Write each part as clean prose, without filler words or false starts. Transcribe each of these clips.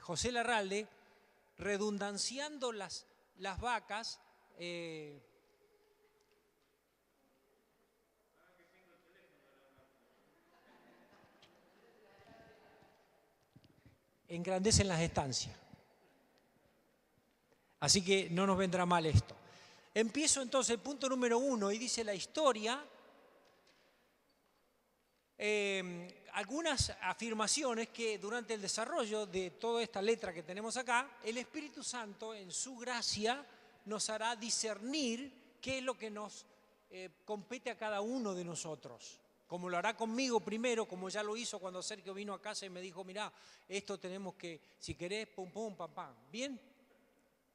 José Larralde, redundanciando las vacas, engrandecen las estancias. Así que no nos vendrá mal esto. Empiezo entonces el punto número 1 y dice la historia. Algunas afirmaciones que durante el desarrollo de toda esta letra que tenemos acá, el Espíritu Santo en su gracia nos hará discernir qué es lo que nos compete a cada uno de nosotros. Como lo hará conmigo primero, como ya lo hizo cuando Sergio vino a casa y me dijo, mirá, esto tenemos que, si querés, pum, pum, pam, pam. ¿Bien?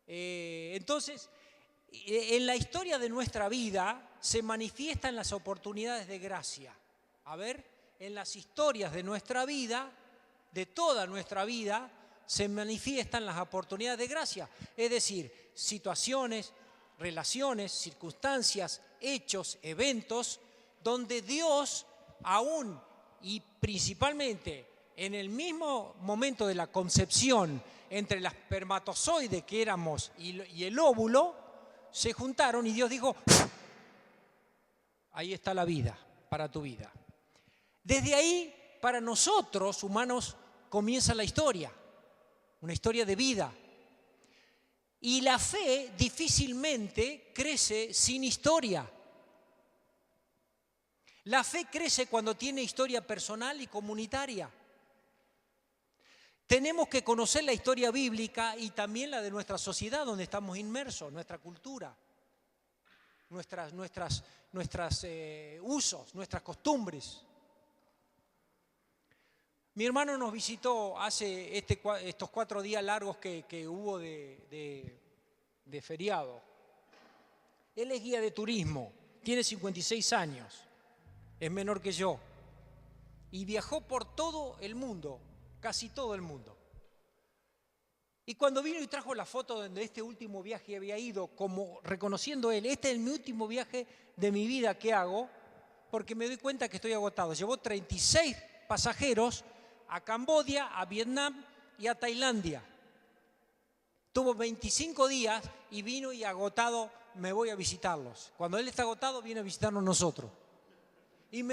Entonces, en la historia de nuestra vida se manifiestan las oportunidades de gracia. A ver, en las historias de nuestra vida, de toda nuestra vida, se manifiestan las oportunidades de gracia. Es decir, situaciones, relaciones, circunstancias, hechos, eventos, donde Dios, aún y principalmente en el mismo momento de la concepción, entre el espermatozoide que éramos y el óvulo, se juntaron y Dios dijo, ahí está la vida, para tu vida. Desde ahí, para nosotros, humanos, comienza la historia, una historia de vida. Y la fe difícilmente crece sin historia. La fe crece cuando tiene historia personal y comunitaria. Tenemos que conocer la historia bíblica y también la de nuestra sociedad donde estamos inmersos, nuestra cultura, nuestros usos, nuestras costumbres. Mi hermano nos visitó hace estos 4 días largos que hubo de feriado. Él es guía de turismo, tiene 56 años, es menor que yo, y viajó por todo el mundo, casi todo el mundo. Y cuando vino y trajo la foto donde este último viaje había ido, como reconociendo él, este es mi último viaje de mi vida que hago, porque me doy cuenta que estoy agotado. Llevó 36 pasajeros a Camboya, a Vietnam y a Tailandia. Tuvo 25 días y vino y agotado, me voy a visitarlos. Cuando él está agotado, viene a visitarnos nosotros. Y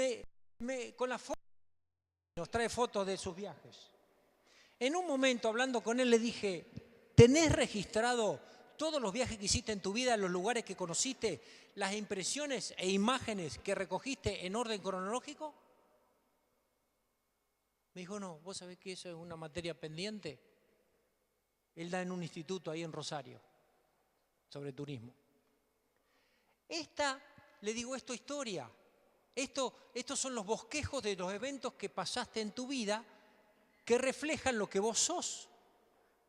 con la foto, nos trae fotos de sus viajes. En un momento, hablando con él, le dije, ¿tenés registrado todos los viajes que hiciste en tu vida, los lugares que conociste, las impresiones e imágenes que recogiste en orden cronológico? Me dijo, no, ¿vos sabés que eso es una materia pendiente? Él da en un instituto ahí en Rosario, sobre turismo. Le digo, esto es historia. Estos son los bosquejos de los eventos que pasaste en tu vida que reflejan lo que vos sos.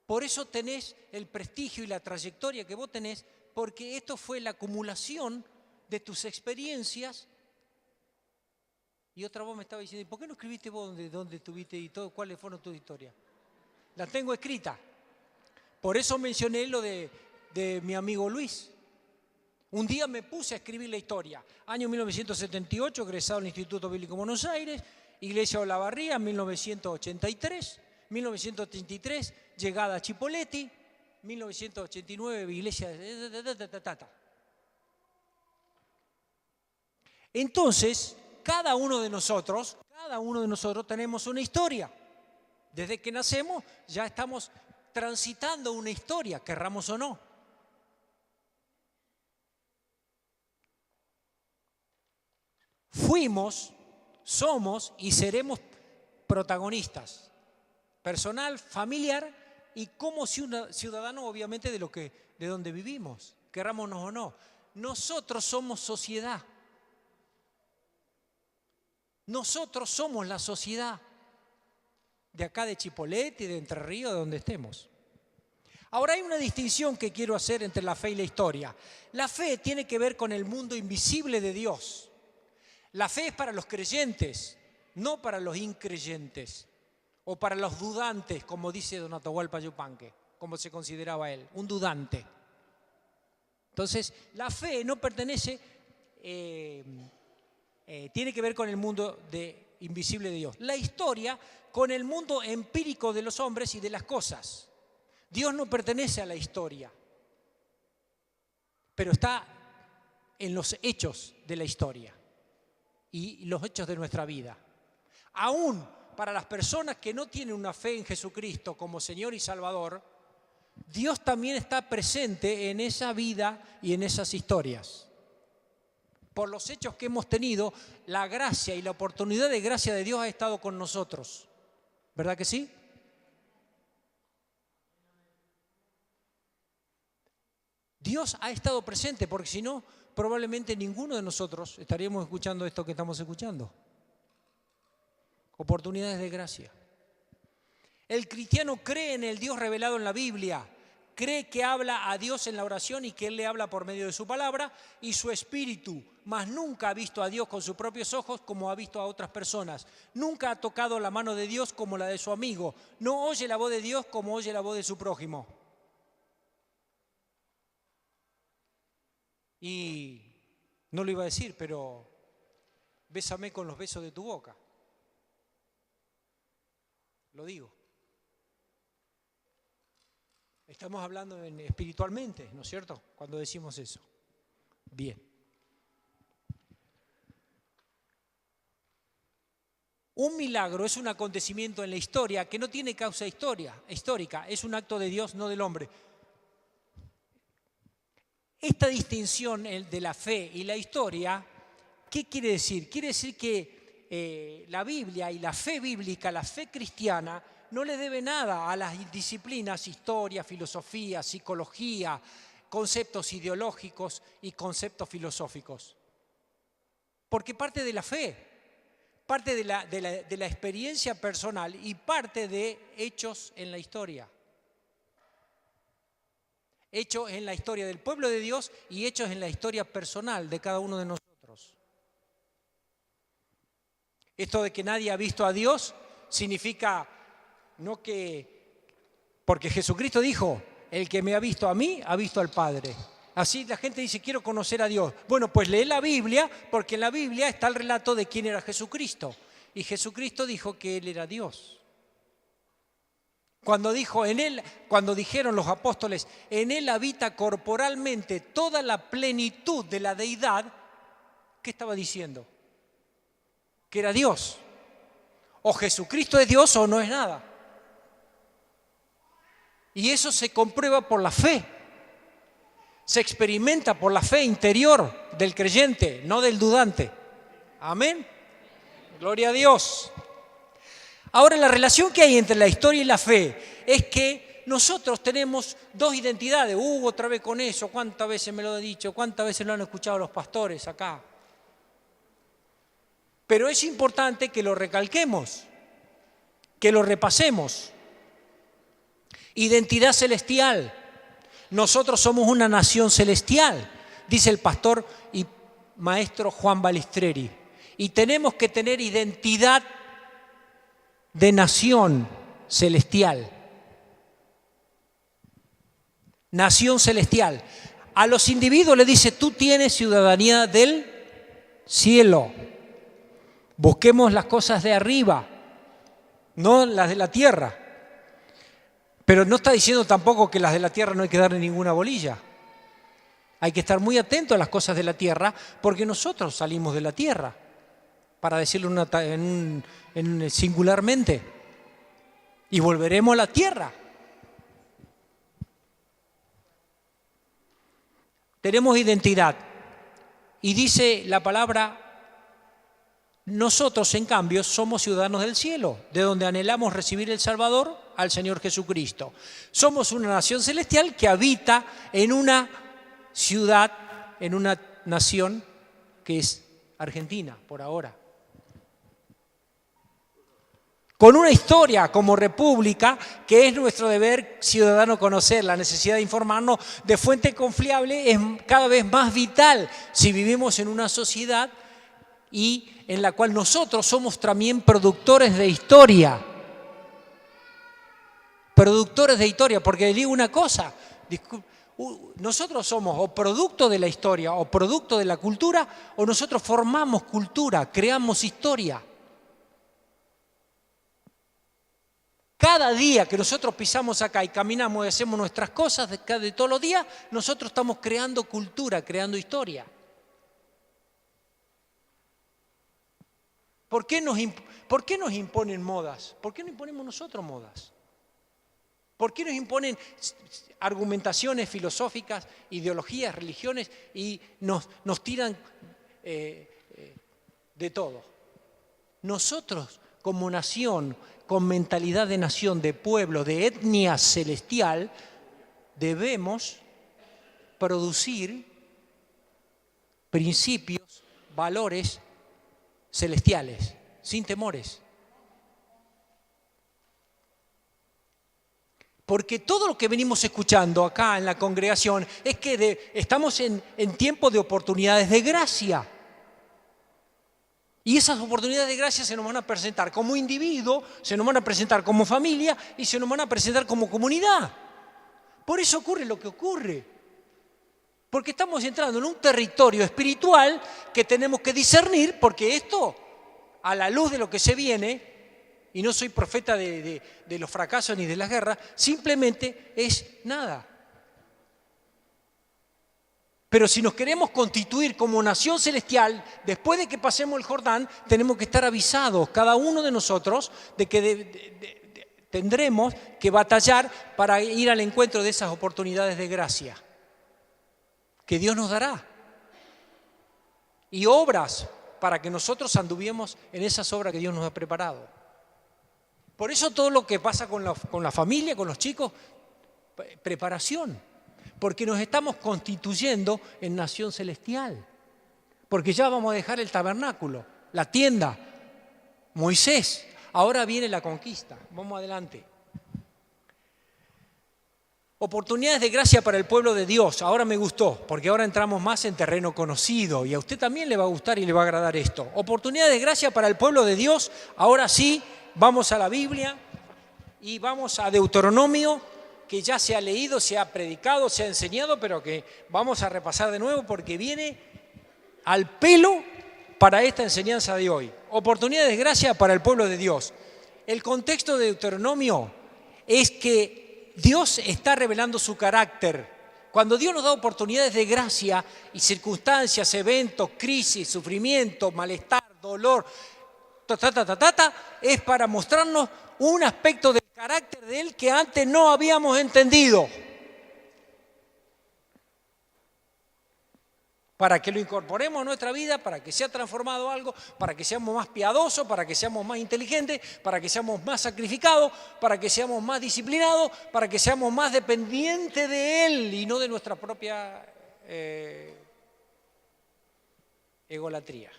Por eso tenés el prestigio y la trayectoria que vos tenés, porque esto fue la acumulación de tus experiencias. Y otra voz me estaba diciendo, ¿por qué no escribiste vos dónde estuviste y todo, cuáles fueron tus historias? La tengo escrita. Por eso mencioné lo de mi amigo Luis. Un día me puse a escribir la historia. Año 1978, egresado al Instituto Bíblico de Buenos Aires, Iglesia Olavarría, 1983. 1983, llegada a Chipoleti. 1989, iglesia de... Entonces, cada uno de nosotros tenemos una historia. Desde que nacemos ya estamos transitando una historia, querramos o no. Fuimos, somos y seremos protagonistas, personal, familiar y como ciudadano obviamente de donde vivimos, querrámonos o no. Nosotros somos sociedad. Nosotros somos la sociedad de acá de Chipoleti, de Entre Ríos, de donde estemos. Ahora hay una distinción que quiero hacer entre la fe y la historia. La fe tiene que ver con el mundo invisible de Dios. La fe es para los creyentes, no para los increyentes o para los dudantes, como dice don Atahualpa Yupanqui, como se consideraba él, un dudante. Entonces, la fe no pertenece... tiene que ver con el mundo invisible de Dios. La historia con el mundo empírico de los hombres y de las cosas. Dios no pertenece a la historia, pero está en los hechos de la historia y los hechos de nuestra vida. Aún para las personas que no tienen una fe en Jesucristo como Señor y Salvador, Dios también está presente en esa vida y en esas historias. Por los hechos que hemos tenido, la gracia y la oportunidad de gracia de Dios ha estado con nosotros. ¿Verdad que sí? Dios ha estado presente, porque si no, probablemente ninguno de nosotros estaríamos escuchando esto que estamos escuchando. Oportunidades de gracia. El cristiano cree en el Dios revelado en la Biblia, cree que habla a Dios en la oración y que Él le habla por medio de su palabra y su espíritu, mas nunca ha visto a Dios con sus propios ojos como ha visto a otras personas. Nunca ha tocado la mano de Dios como la de su amigo. No oye la voz de Dios como oye la voz de su prójimo. Y no lo iba a decir, pero bésame con los besos de tu boca. Lo digo. Estamos hablando espiritualmente, ¿no es cierto? Cuando decimos eso. Bien. Un milagro es un acontecimiento en la historia que no tiene causa histórica, es un acto de Dios, no del hombre. Esta distinción de la fe y la historia, ¿qué quiere decir? Quiere decir que la Biblia y la fe bíblica, la fe cristiana, no le debe nada a las disciplinas historia, filosofía, psicología, conceptos ideológicos y conceptos filosóficos. Porque parte de la fe, parte de la experiencia personal y parte de hechos en la historia. Hechos en la historia del pueblo de Dios y hechos en la historia personal de cada uno de nosotros. Esto de que nadie ha visto a Dios significa no que... Porque Jesucristo dijo, el que me ha visto a mí, ha visto al Padre. Así la gente dice, quiero conocer a Dios. Bueno, pues lee la Biblia, porque en la Biblia está el relato de quién era Jesucristo. Y Jesucristo dijo que Él era Dios. Cuando dijeron los apóstoles, en Él habita corporalmente toda la plenitud de la deidad, ¿qué estaba diciendo? Que era Dios. O Jesucristo es Dios o no es nada. Y eso se comprueba por la fe. Se experimenta por la fe interior del creyente, no del dudante. Amén. Gloria a Dios. Ahora, la relación que hay entre la historia y la fe es que nosotros tenemos dos identidades. Otra vez con eso, ¿cuántas veces me lo he dicho? ¿Cuántas veces lo han escuchado los pastores acá? Pero es importante que lo recalquemos, que lo repasemos. Identidad celestial. Nosotros somos una nación celestial, dice el pastor y maestro Juan Balistreri. Y tenemos que tener identidad de nación celestial. Nación celestial. A los individuos les dice, tú tienes ciudadanía del cielo. Busquemos las cosas de arriba, no las de la tierra. Pero no está diciendo tampoco que las de la tierra no hay que darle ninguna bolilla. Hay que estar muy atento a las cosas de la tierra, porque nosotros salimos de la tierra, para decirlo singularmente, y volveremos a la tierra. Tenemos identidad. Y dice la palabra, nosotros en cambio somos ciudadanos del cielo, de donde anhelamos recibir el Salvador, al Señor Jesucristo. Somos una nación celestial que habita en una ciudad, en una nación que es Argentina, por ahora. Con una historia como república que es nuestro deber ciudadano conocer. La necesidad de informarnos de fuente confiable es cada vez más vital si vivimos en una sociedad y en la cual nosotros somos también productores de historia. Productores de historia, porque digo una cosa, nosotros somos o producto de la historia o producto de la cultura, o nosotros formamos cultura, creamos historia. Cada día que nosotros pisamos acá y caminamos y hacemos nuestras cosas de todos los días, nosotros estamos creando cultura, creando historia. ¿Por qué nos imponen modas? ¿Por qué no imponemos nosotros modas? ¿Por qué nos imponen argumentaciones filosóficas, ideologías, religiones y nos tiran de todo? Nosotros, como nación, con mentalidad de nación, de pueblo, de etnia celestial, debemos producir principios, valores celestiales, sin temores. Porque todo lo que venimos escuchando acá en la congregación es que estamos en tiempo de oportunidades de gracia. Y esas oportunidades de gracia se nos van a presentar como individuo, se nos van a presentar como familia y se nos van a presentar como comunidad. Por eso ocurre lo que ocurre. Porque estamos entrando en un territorio espiritual que tenemos que discernir, porque esto, a la luz de lo que se viene, y no soy profeta de los fracasos ni de las guerras, simplemente es nada. Pero si nos queremos constituir como nación celestial, después de que pasemos el Jordán, tenemos que estar avisados, cada uno de nosotros, de que tendremos que batallar para ir al encuentro de esas oportunidades de gracia que Dios nos dará. Y obras para que nosotros anduviemos en esas obras que Dios nos ha preparado. Por eso todo lo que pasa con la familia, con los chicos, preparación. Porque nos estamos constituyendo en nación celestial. Porque ya vamos a dejar el tabernáculo, la tienda, Moisés. Ahora viene la conquista. Vamos adelante. Oportunidades de gracia para el pueblo de Dios. Ahora me gustó, porque ahora entramos más en terreno conocido. Y a usted también le va a gustar y le va a agradar esto. Oportunidades de gracia para el pueblo de Dios. Ahora sí, vamos a la Biblia y vamos a Deuteronomio, que ya se ha leído, se ha predicado, se ha enseñado, pero que vamos a repasar de nuevo porque viene al pelo para esta enseñanza de hoy. Oportunidades de gracia para el pueblo de Dios. El contexto de Deuteronomio es que Dios está revelando su carácter. Cuando Dios nos da oportunidades de gracia y circunstancias, eventos, crisis, sufrimiento, malestar, dolor, es para mostrarnos un aspecto del carácter de Él que antes no habíamos entendido. Para que lo incorporemos a nuestra vida, para que sea transformado algo, para que seamos más piadosos, para que seamos más inteligentes, para que seamos más sacrificados, para que seamos más disciplinados, para que seamos más dependientes de Él y no de nuestra propia egolatría.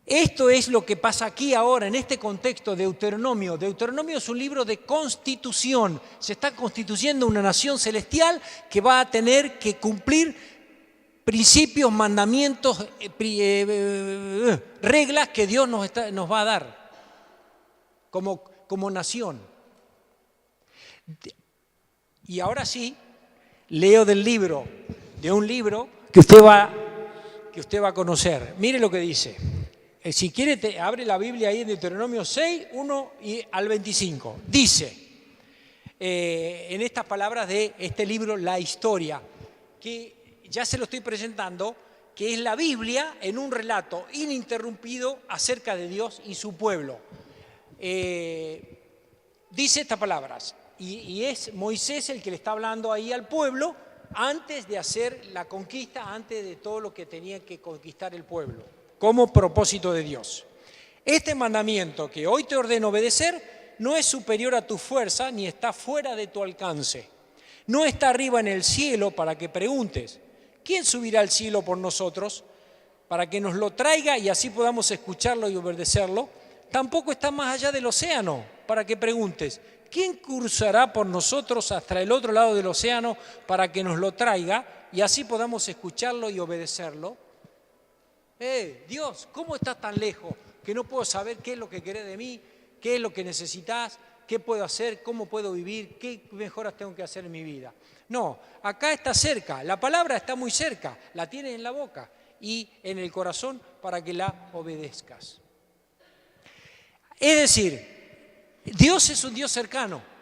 Esto es lo que pasa aquí ahora, en este contexto de Deuteronomio. Deuteronomio es un libro de constitución. Se está constituyendo una nación celestial que va a tener que cumplir principios, mandamientos, reglas que Dios nos va a dar como nación. Y ahora sí, leo de un libro que usted va a conocer. Mire lo que dice. Si quiere, abre la Biblia ahí en Deuteronomio 6, 1 al 25. Dice, en estas palabras de este libro, La Historia, que ya se lo estoy presentando, que es la Biblia en un relato ininterrumpido acerca de Dios y su pueblo. Dice estas palabras, y es Moisés el que le está hablando ahí al pueblo antes de hacer la conquista, antes de todo lo que tenía que conquistar el pueblo, como propósito de Dios. Este mandamiento que hoy te ordeno obedecer no es superior a tu fuerza ni está fuera de tu alcance. No está arriba en el cielo para que preguntes, ¿quién subirá al cielo por nosotros? Para que nos lo traiga y así podamos escucharlo y obedecerlo. Tampoco está más allá del océano para que preguntes, ¿quién cruzará por nosotros hasta el otro lado del océano para que nos lo traiga y así podamos escucharlo y obedecerlo? Dios, ¿cómo estás tan lejos que no puedo saber qué es lo que querés de mí, qué es lo que necesitas, qué puedo hacer, cómo puedo vivir, qué mejoras tengo que hacer en mi vida? No, acá está cerca, la palabra está muy cerca, la tienes en la boca y en el corazón para que la obedezcas. Es decir, Dios es un Dios cercano.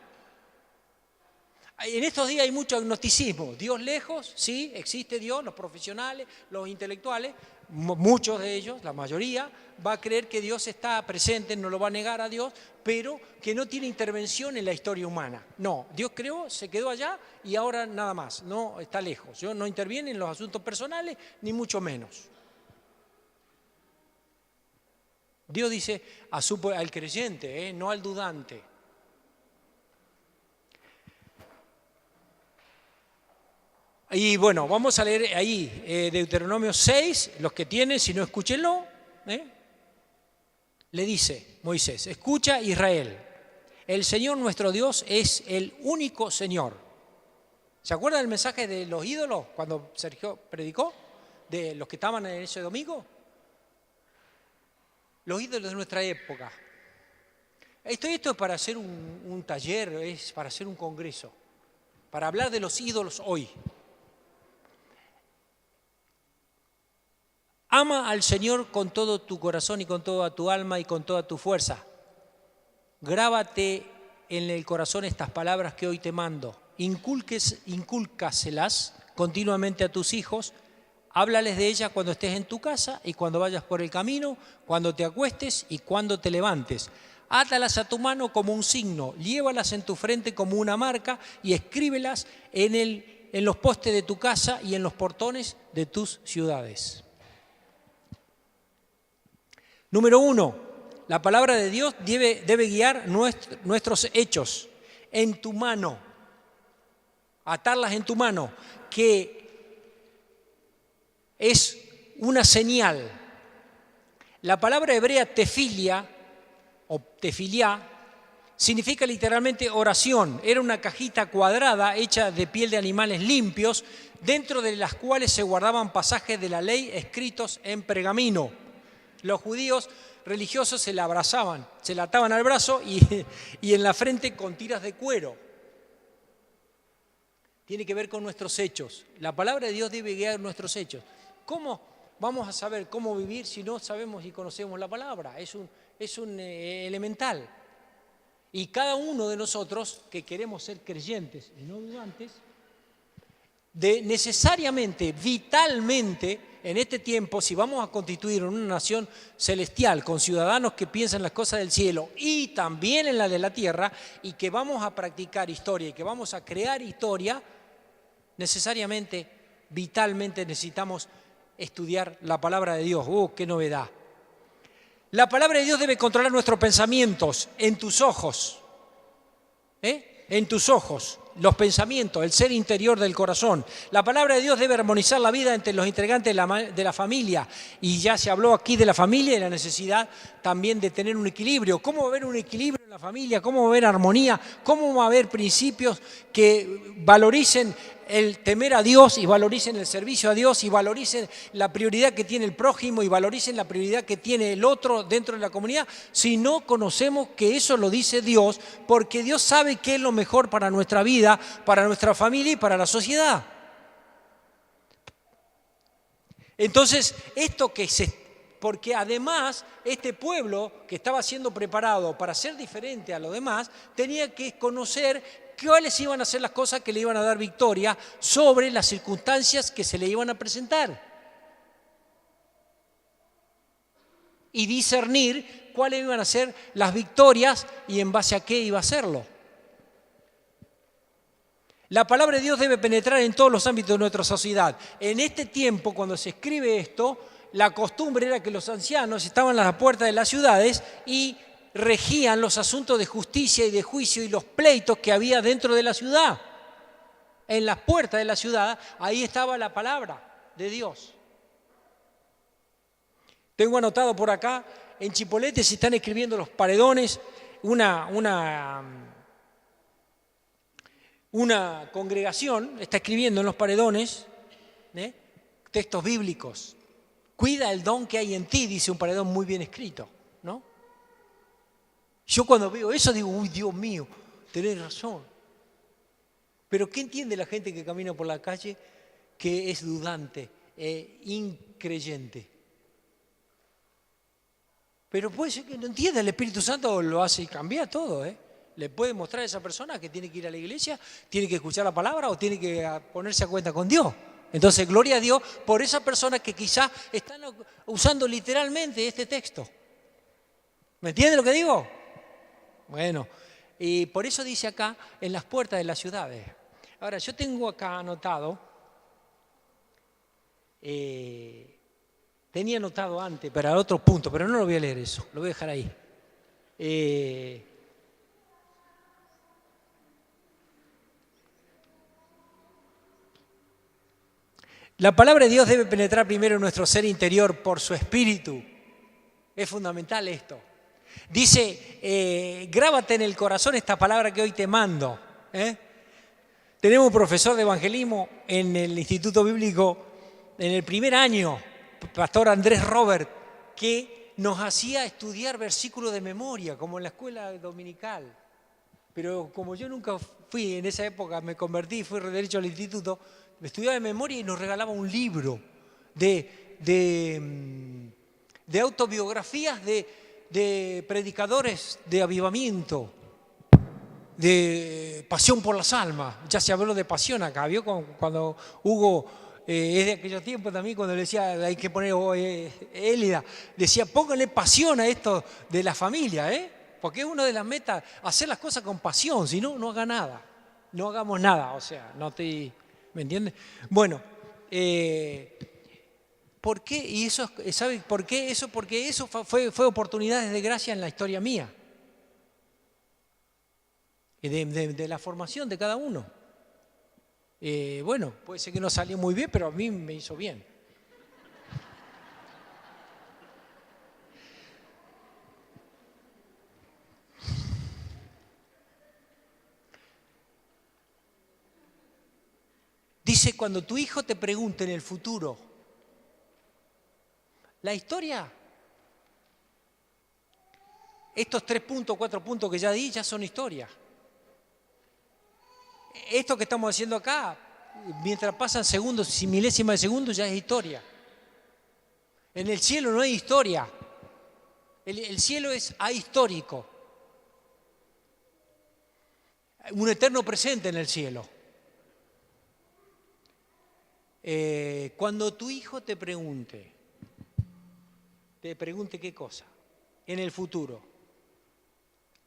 En estos días hay mucho agnosticismo. Dios lejos, sí, existe Dios, los profesionales, los intelectuales, muchos de ellos, la mayoría, va a creer que Dios está presente, no lo va a negar a Dios, pero que no tiene intervención en la historia humana. No, Dios creó, se quedó allá y ahora nada más, no está lejos. Dios no interviene en los asuntos personales, ni mucho menos. Dios dice al creyente, no al dudante. Y bueno, vamos a leer ahí Deuteronomio 6, los que tienen, si no escúchenlo. Le dice Moisés, escucha Israel, el Señor nuestro Dios es el único Señor. ¿Se acuerdan del mensaje de los ídolos cuando Sergio predicó? De los que estaban en ese domingo. Los ídolos de nuestra época. Esto es para hacer un taller, es para hacer un congreso, para hablar de los ídolos hoy. Ama al Señor con todo tu corazón y con toda tu alma y con toda tu fuerza. Grábate en el corazón estas palabras que hoy te mando. Incúlcaselas continuamente a tus hijos. Háblales de ellas cuando estés en tu casa y cuando vayas por el camino, cuando te acuestes y cuando te levantes. Átalas a tu mano como un signo, llévalas en tu frente como una marca y escríbelas en los postes de tu casa y en los portones de tus ciudades. Número 1, la palabra de Dios debe guiar nuestros hechos en tu mano, atarlas en tu mano, que es una señal. La palabra hebrea tefilia o tefiliá significa literalmente oración. Era una cajita cuadrada hecha de piel de animales limpios, dentro de las cuales se guardaban pasajes de la ley escritos en pergamino. Los judíos religiosos se la abrazaban, se la ataban al brazo y en la frente con tiras de cuero. Tiene que ver con nuestros hechos. La palabra de Dios debe guiar nuestros hechos. ¿Cómo vamos a saber cómo vivir si no sabemos y conocemos la palabra? Es un elemental. Y cada uno de nosotros que queremos ser creyentes y no dudantes, necesariamente, vitalmente, en este tiempo, si vamos a constituir una nación celestial con ciudadanos que piensan las cosas del cielo y también en la de la tierra, y que vamos a practicar historia y que vamos a crear historia, necesariamente, vitalmente necesitamos estudiar la palabra de Dios. ¡Qué novedad! La palabra de Dios debe controlar nuestros pensamientos en tus ojos. En tus ojos. Los pensamientos, el ser interior del corazón. La palabra de Dios debe armonizar la vida entre los integrantes de la familia. Y ya se habló aquí de la familia y la necesidad también de tener un equilibrio. ¿Cómo va a haber un equilibrio en la familia? ¿Cómo va a haber armonía? ¿Cómo va a haber principios que valoricen el temer a Dios y valoricen el servicio a Dios y valoricen la prioridad que tiene el prójimo y valoricen la prioridad que tiene el otro dentro de la comunidad, si no conocemos que eso lo dice Dios, porque Dios sabe qué es lo mejor para nuestra vida, para nuestra familia y para la sociedad? Entonces, porque además este pueblo que estaba siendo preparado para ser diferente a los demás, tenía que conocer cuáles iban a ser las cosas que le iban a dar victoria sobre las circunstancias que se le iban a presentar. Y discernir cuáles iban a ser las victorias y en base a qué iba a hacerlo. La palabra de Dios debe penetrar en todos los ámbitos de nuestra sociedad. En este tiempo, cuando se escribe esto, la costumbre era que los ancianos estaban a las puertas de las ciudades y regían los asuntos de justicia y de juicio y los pleitos que había dentro de la ciudad. En las puertas de la ciudad, ahí estaba la palabra de Dios. Tengo anotado por acá, en Chipolete se están escribiendo los paredones, una congregación está escribiendo en los paredones textos bíblicos. Cuida el don que hay en ti, dice un paredón muy bien escrito, ¿no? Yo cuando veo eso digo, uy, Dios mío, tenés razón. Pero ¿qué entiende la gente que camina por la calle que es dudante, increyente? Pero puede ser que no entienda, el Espíritu Santo lo hace cambiar todo, ¿eh? Le puede mostrar a esa persona que tiene que ir a la iglesia, tiene que escuchar la palabra o tiene que ponerse a cuenta con Dios. Entonces, gloria a Dios por esas personas que quizás están usando literalmente este texto. ¿Me entiende lo que digo? Bueno, y por eso dice acá, en las puertas de las ciudades. Ahora, yo tengo acá anotado, tenía anotado antes para otro punto, pero no lo voy a leer eso, lo voy a dejar ahí. La palabra de Dios debe penetrar primero en nuestro ser interior por su espíritu. Es fundamental esto. Dice, grábate en el corazón esta palabra que hoy te mando. Tenemos un profesor de evangelismo en el Instituto Bíblico en el primer año, pastor Andrés Robert, que nos hacía estudiar versículos de memoria, como en la escuela dominical. Pero como yo nunca fui en esa época, me convertí, fui derecho al instituto, me estudiaba de memoria y nos regalaba un libro de autobiografías de predicadores de avivamiento, de pasión por las almas. Ya se habló de pasión acá, ¿vio? Cuando Hugo, es de aquellos tiempos también, cuando le decía hay que poner Élida, decía pónganle pasión a esto de la familia, porque es una de las metas, hacer las cosas con pasión, si no, no haga nada, no hagamos nada, o sea, no te... ¿Me entiendes? Bueno, ¿por qué? Y eso, ¿sabe por qué eso? Porque eso fue oportunidades de gracia en la historia mía. De la formación de cada uno. Bueno, puede ser que no salió muy bien, pero a mí me hizo bien. Dice, cuando tu hijo te pregunte en el futuro, la historia, estos 3 puntos, 4 puntos que ya di, ya son historia. Esto que estamos haciendo acá, mientras pasan segundos y milésimas de segundo, ya es historia. En el cielo no hay historia. El cielo es ahistórico. Un eterno presente en el cielo. Cuando tu hijo te pregunte qué cosa, en el futuro,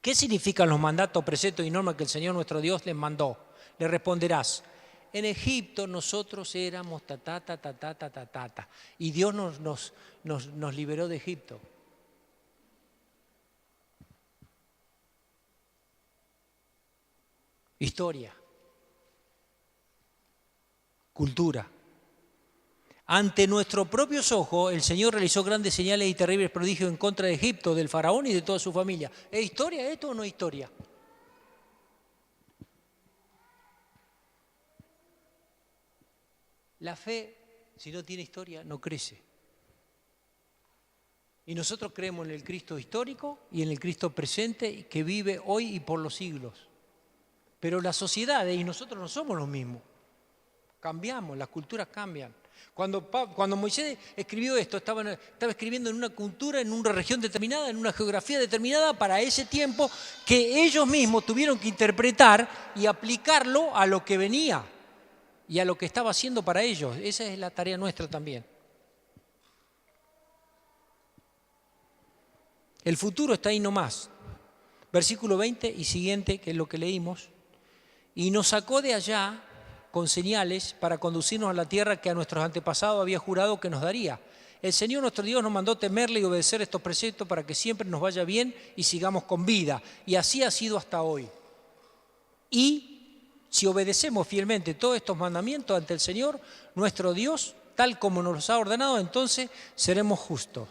¿qué significan los mandatos, preceptos y normas que el Señor nuestro Dios les mandó? Le responderás, en Egipto nosotros éramos ta, y Dios nos liberó de Egipto. Historia, cultura. Ante nuestros propios ojos, el Señor realizó grandes señales y terribles prodigios en contra de Egipto, del faraón y de toda su familia. ¿Es historia esto o no es historia? La fe, si no tiene historia, no crece. Y nosotros creemos en el Cristo histórico y en el Cristo presente que vive hoy y por los siglos. Pero las sociedades y nosotros no somos los mismos. Cambiamos, las culturas cambian. Cuando Moisés escribió esto, estaba escribiendo en una cultura, en una región determinada, en una geografía determinada para ese tiempo que ellos mismos tuvieron que interpretar y aplicarlo a lo que venía y a lo que estaba haciendo para ellos. Esa es la tarea nuestra también. El futuro está ahí nomás. Versículo 20 y siguiente, que es lo que leímos. Y nos sacó de allá con señales para conducirnos a la tierra que a nuestros antepasados había jurado que nos daría. El Señor nuestro Dios nos mandó temerle y obedecer estos preceptos para que siempre nos vaya bien y sigamos con vida. Y así ha sido hasta hoy. Y si obedecemos fielmente todos estos mandamientos ante el Señor nuestro Dios, tal como nos los ha ordenado, entonces seremos justos.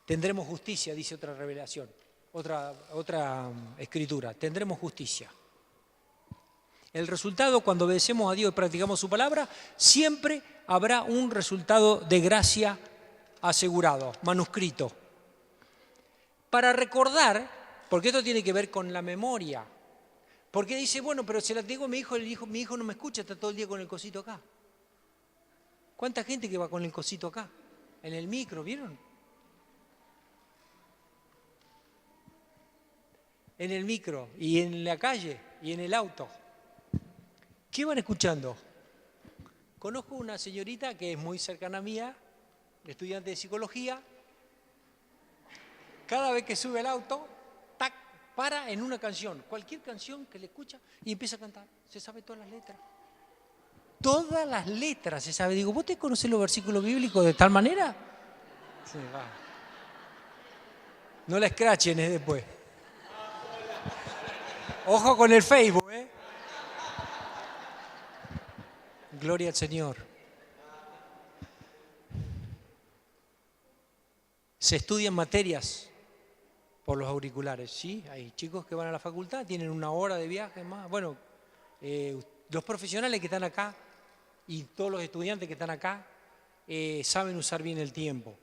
Tendremos justicia, dice otra revelación, otra escritura, tendremos justicia. El resultado, cuando obedecemos a Dios y practicamos su palabra, siempre habrá un resultado de gracia asegurado, manuscrito. Para recordar, porque esto tiene que ver con la memoria, Porque dice, bueno, pero se la digo a mi hijo, mi hijo no me escucha, está todo el día con el cosito acá. ¿Cuánta gente que va con el cosito acá? En el micro, ¿vieron? En el micro, y en la calle, y en el auto. ¿Qué van escuchando? Conozco una señorita que es muy cercana a mía, estudiante de psicología. Cada vez que sube al auto, tac, para en una canción, cualquier canción que le escucha, y empieza a cantar. Se sabe todas las letras. Todas las letras se sabe. Digo, ¿vos te conocés los versículos bíblicos de tal manera? Sí, va. No la escrachen después. Ojo con el Facebook, ¿eh? Gloria al Señor. Se estudian materias por los auriculares, ¿sí? Hay chicos que van a la facultad, tienen una hora de viaje más. Bueno, los profesionales que están acá y todos los estudiantes que están acá saben usar bien el tiempo.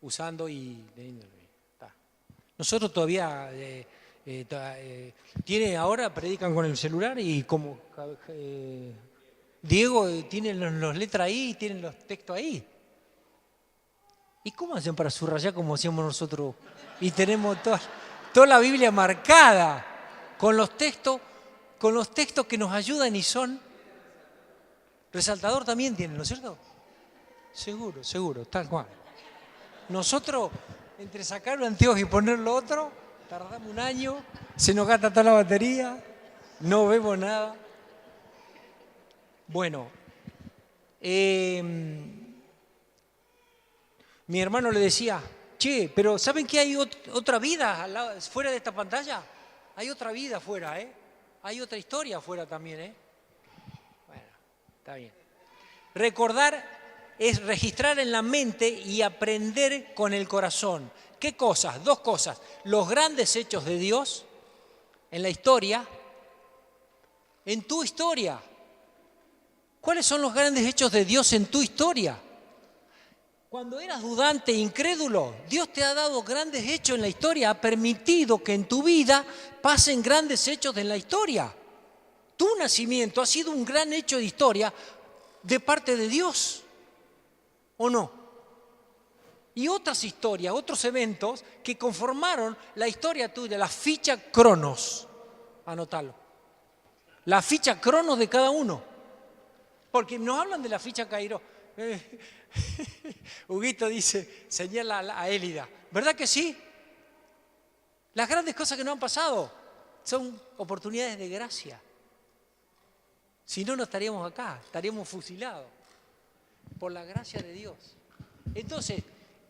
Usando y leyéndolo. Nosotros todavía ahora predican con el celular y como Diego tienen las letras ahí y tienen los textos ahí. ¿Y cómo hacen para subrayar como hacíamos nosotros? Y tenemos toda la Biblia marcada con los textos que nos ayudan y son. Resaltador también tienen, ¿no es cierto? Seguro, tal cual. Nosotros, entre sacar un anteojo y ponerlo otro, tardamos un año, se nos gasta toda la batería, no vemos nada. Bueno, mi hermano le decía, che, pero ¿saben que hay otra vida fuera de esta pantalla? Hay otra vida afuera, ¿eh? Hay otra historia afuera también, ¿eh? Bueno, está bien. Recordar es registrar en la mente y aprender con el corazón. ¿Qué cosas? Dos cosas. Los grandes hechos de Dios en la historia, en tu historia. ¿Cuáles son los grandes hechos de Dios en tu historia? Cuando eras dudante e incrédulo, Dios te ha dado grandes hechos en la historia, ha permitido que en tu vida pasen grandes hechos en la historia. Tu nacimiento ha sido un gran hecho de historia de parte de Dios, ¿o no? Y otras historias, otros eventos que conformaron la historia tuya, la ficha Cronos, anótalo. La ficha Cronos de cada uno. Porque nos hablan de la ficha Cairo. Huguito dice, señala a Élida. ¿Verdad que sí? Las grandes cosas que nos han pasado son oportunidades de gracia. Si no, no estaríamos acá, estaríamos fusilados por la gracia de Dios. Entonces,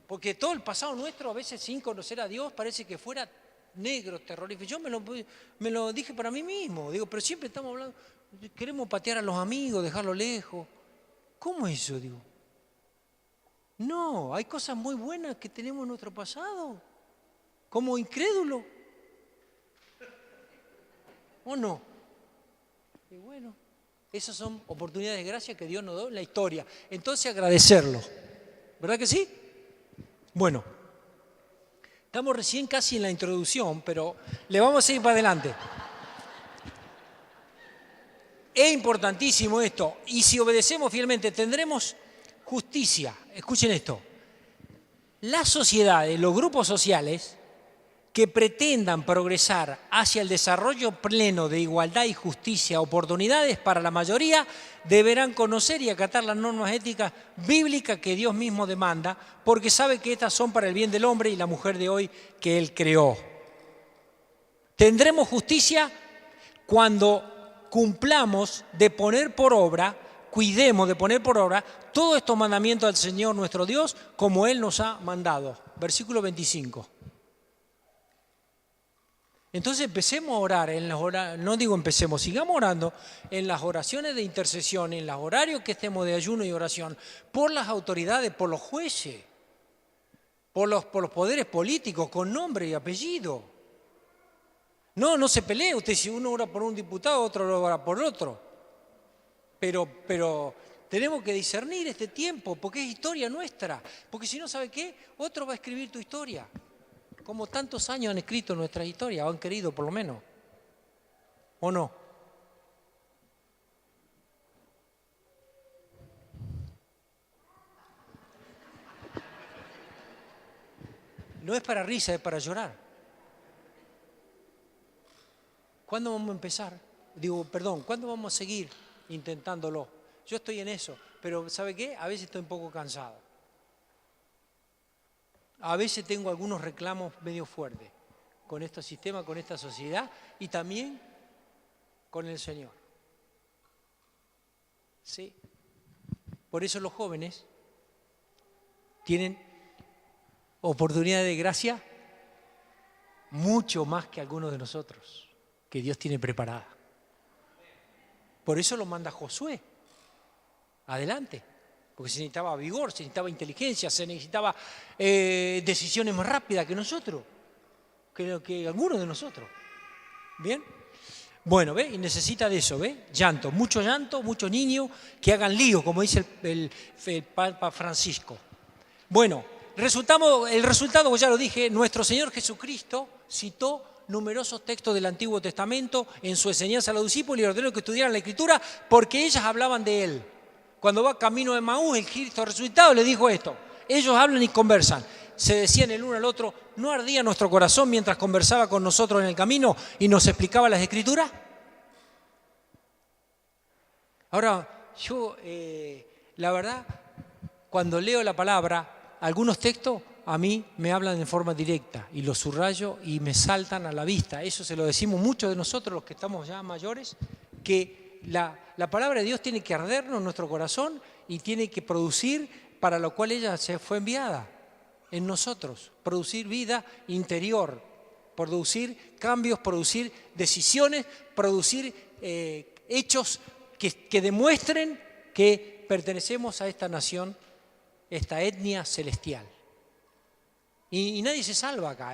porque todo el pasado nuestro, a veces sin conocer a Dios, parece que fuera negro, terrorífico. Yo me lo dije para mí mismo. Digo, pero siempre estamos hablando, queremos patear a los amigos, dejarlos lejos. ¿Cómo es eso? Digo, no, hay cosas muy buenas que tenemos en nuestro pasado, como incrédulo. ¿O no? Y bueno, esas son oportunidades de gracia que Dios nos da en la historia. Entonces agradecerlo. ¿Verdad que sí? Bueno, estamos recién casi en la introducción, pero le vamos a ir para adelante. Es importantísimo esto, y si obedecemos fielmente tendremos justicia. Escuchen esto. Las sociedades, los grupos sociales que pretendan progresar hacia el desarrollo pleno de igualdad y justicia, oportunidades para la mayoría, deberán conocer y acatar las normas éticas bíblicas que Dios mismo demanda, porque sabe que estas son para el bien del hombre y la mujer de hoy que Él creó. Tendremos justicia cuando cumplamos de poner por obra, cuidemos de poner por obra todos estos mandamientos del Señor nuestro Dios, como Él nos ha mandado. Versículo 25. Entonces empecemos a orar, no digo empecemos, sigamos orando en las oraciones de intercesión, en los horarios que estemos de ayuno y oración, por las autoridades, por los jueces, por los poderes políticos, con nombre y apellido. No se pelee usted, si uno ora por un diputado, otro ora por otro. Pero tenemos que discernir este tiempo, porque es historia nuestra. Porque si no, ¿sabe qué? Otro va a escribir tu historia. Como tantos años han escrito nuestra historia, o han querido por lo menos. ¿O no? No es para risa, es para llorar. ¿Cuándo vamos a empezar? ¿Cuándo vamos a seguir intentándolo? Yo estoy en eso, pero ¿sabe qué? A veces estoy un poco cansado. A veces tengo algunos reclamos medio fuertes con este sistema, con esta sociedad y también con el Señor. Sí. Por eso los jóvenes tienen oportunidad de gracia mucho más que algunos de nosotros, que Dios tiene preparada. Por eso lo manda Josué adelante, porque se necesitaba vigor, se necesitaba inteligencia, se necesitaba decisiones más rápidas que nosotros, que algunos de nosotros. ¿Bien? Bueno, ¿ve? Y necesita de eso, ¿ve? Llanto, muchos niños que hagan lío, como dice el Papa Francisco. Bueno, el resultado, ya lo dije, nuestro Señor Jesucristo citó numerosos textos del Antiguo Testamento en su enseñanza a los discípulos y ordenó que estudiaran la Escritura porque ellas hablaban de Él. Cuando va camino de Emaús, el Cristo resucitado le dijo esto: ellos hablan y conversan. Se decían el uno al otro, ¿no ardía nuestro corazón mientras conversaba con nosotros en el camino y nos explicaba las Escrituras? Ahora, yo, la verdad, cuando leo la palabra, algunos textos a mí me hablan de forma directa y los subrayo y me saltan a la vista. Eso se lo decimos muchos de nosotros, los que estamos ya mayores, que la palabra de Dios tiene que ardernos en nuestro corazón y tiene que producir para lo cual ella se fue enviada en nosotros, producir vida interior, producir cambios, producir decisiones, producir hechos que demuestren que pertenecemos a esta nación, esta etnia celestial. Y nadie se salva acá,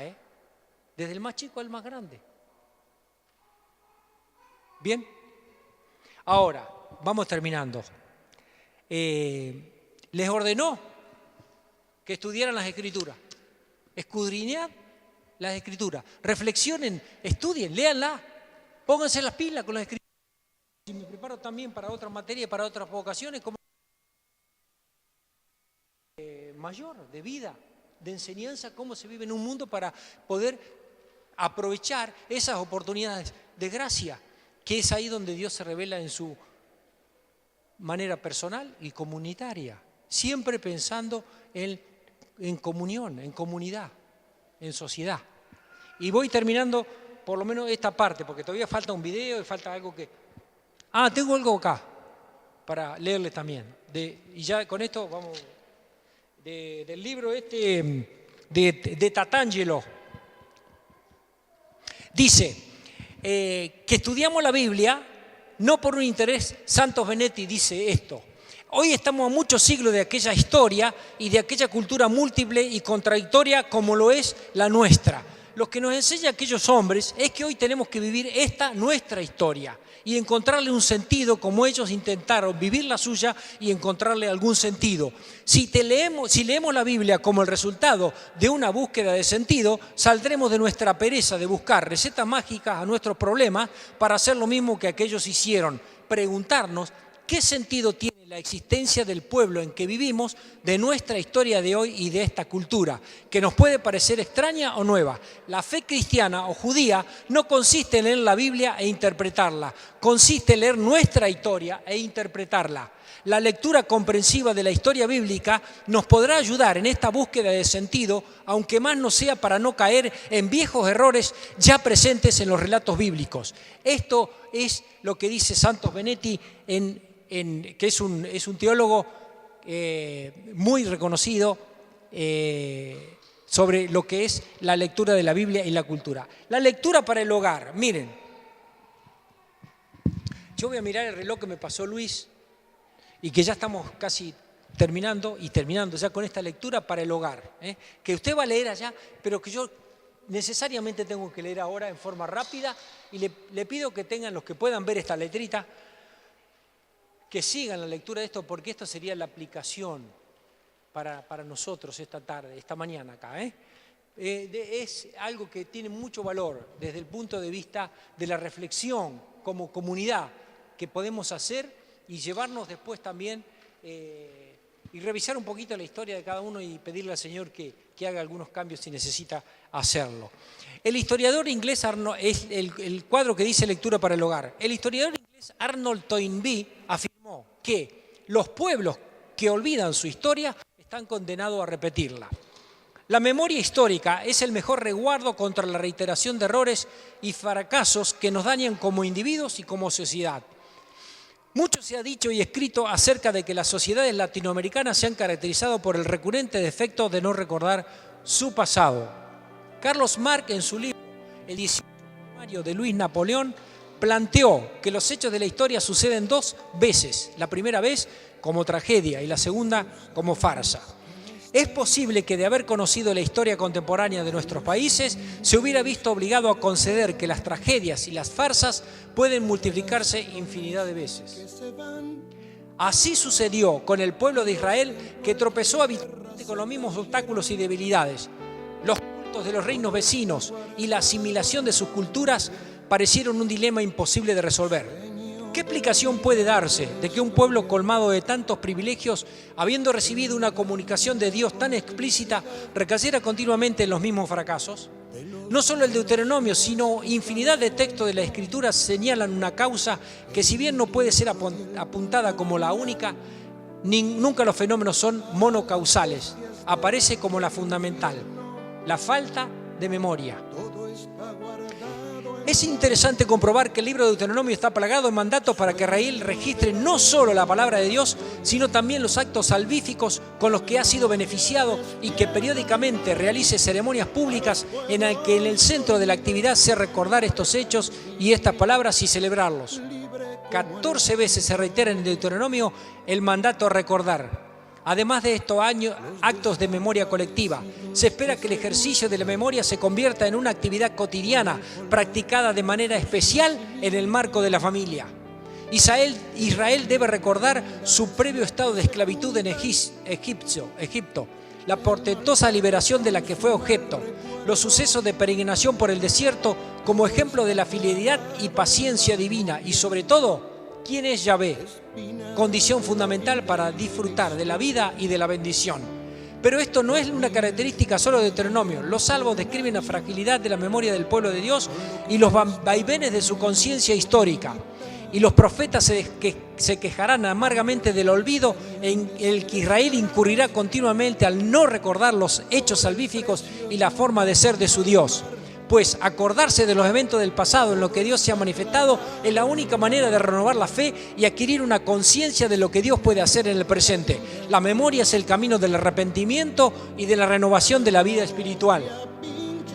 desde el más chico al más grande. Bien, ahora vamos terminando. Les ordenó que estudiaran las Escrituras, escudriñad las Escrituras, reflexionen, estudien, léanlas, pónganse las pilas con las Escrituras. Y me preparo también para otras materias, para otras vocaciones, como mayor, de vida, de enseñanza, cómo se vive en un mundo para poder aprovechar esas oportunidades de gracia, que es ahí donde Dios se revela en su manera personal y comunitaria, siempre pensando en comunión, en comunidad, en sociedad. Y voy terminando por lo menos esta parte, porque todavía falta un video y falta algo que... tengo algo acá para leerles también. Y ya con esto vamos... del libro de Tatangelo. Dice que estudiamos la Biblia no por un interés. Santos Benetti dice esto: hoy estamos a muchos siglos de aquella historia y de aquella cultura múltiple y contradictoria como lo es la nuestra. Lo que nos enseña aquellos hombres es que hoy tenemos que vivir esta nuestra historia y encontrarle un sentido como ellos intentaron vivir la suya y encontrarle algún sentido. Si leemos la Biblia como el resultado de una búsqueda de sentido, saldremos de nuestra pereza de buscar recetas mágicas a nuestros problemas para hacer lo mismo que aquellos hicieron, preguntarnos qué sentido tiene la existencia del pueblo en que vivimos, de nuestra historia de hoy y de esta cultura, que nos puede parecer extraña o nueva. La fe cristiana o judía no consiste en leer la Biblia e interpretarla, consiste en leer nuestra historia e interpretarla. La lectura comprensiva de la historia bíblica nos podrá ayudar en esta búsqueda de sentido, aunque más no sea para no caer en viejos errores ya presentes en los relatos bíblicos. Esto es lo que dice Santos Benetti, que es un teólogo muy reconocido sobre lo que es la lectura de la Biblia y la cultura. La lectura para el hogar. Miren, yo voy a mirar el reloj que me pasó Luis y que ya estamos casi terminando ya con esta lectura para el hogar, que usted va a leer allá, pero que yo necesariamente tengo que leer ahora en forma rápida, y le pido que tengan, los que puedan ver esta letrita, que sigan la lectura de esto, porque esto sería la aplicación para nosotros esta tarde, esta mañana acá. Es algo que tiene mucho valor desde el punto de vista de la reflexión como comunidad que podemos hacer y llevarnos después también y revisar un poquito la historia de cada uno y pedirle al Señor que haga algunos cambios si necesita hacerlo. El historiador inglés, es el cuadro que dice lectura para el hogar. El historiador inglés Arnold Toynbee afirmó que los pueblos que olvidan su historia están condenados a repetirla. La memoria histórica es el mejor resguardo contra la reiteración de errores y fracasos que nos dañan como individuos y como sociedad. Mucho se ha dicho y escrito acerca de que las sociedades latinoamericanas se han caracterizado por el recurrente defecto de no recordar su pasado. Carlos Marx, en su libro El 18 de mayo de Luis Napoleón, planteó que los hechos de la historia suceden 2 veces, la primera vez como tragedia y la segunda como farsa. Es posible que de haber conocido la historia contemporánea de nuestros países, se hubiera visto obligado a conceder que las tragedias y las farsas pueden multiplicarse infinidad de veces. Así sucedió con el pueblo de Israel, que tropezó habitualmente con los mismos obstáculos y debilidades. Los cultos de los reinos vecinos y la asimilación de sus culturas parecieron un dilema imposible de resolver. ¿Qué explicación puede darse de que un pueblo colmado de tantos privilegios, habiendo recibido una comunicación de Dios tan explícita, recayera continuamente en los mismos fracasos? No solo el Deuteronomio, sino infinidad de textos de la Escritura señalan una causa que, si bien no puede ser apuntada como la única, nunca los fenómenos son monocausales. Aparece como la fundamental: la falta de memoria. Es interesante comprobar que el libro de Deuteronomio está plagado de mandatos para que Israel registre no solo la palabra de Dios, sino también los actos salvíficos con los que ha sido beneficiado, y que periódicamente realice ceremonias públicas en las que en el centro de la actividad sea recordar estos hechos y estas palabras y celebrarlos. 14 veces se reitera en el Deuteronomio el mandato a recordar. Además de estos actos de memoria colectiva, se espera que el ejercicio de la memoria se convierta en una actividad cotidiana, practicada de manera especial en el marco de la familia. Israel debe recordar su previo estado de esclavitud en Egipto, la portentosa liberación de la que fue objeto, los sucesos de peregrinación por el desierto como ejemplo de la fidelidad y paciencia divina, y sobre todo, ¿quién es Yahvé? Condición fundamental para disfrutar de la vida y de la bendición. Pero esto no es una característica solo de Deuteronomio. Los salmos describen la fragilidad de la memoria del pueblo de Dios y los vaivenes de su conciencia histórica. Y los profetas se quejarán amargamente del olvido en el que Israel incurrirá continuamente al no recordar los hechos salvíficos y la forma de ser de su Dios. Pues acordarse de los eventos del pasado en lo que Dios se ha manifestado es la única manera de renovar la fe y adquirir una conciencia de lo que Dios puede hacer en el presente. La memoria es el camino del arrepentimiento y de la renovación de la vida espiritual.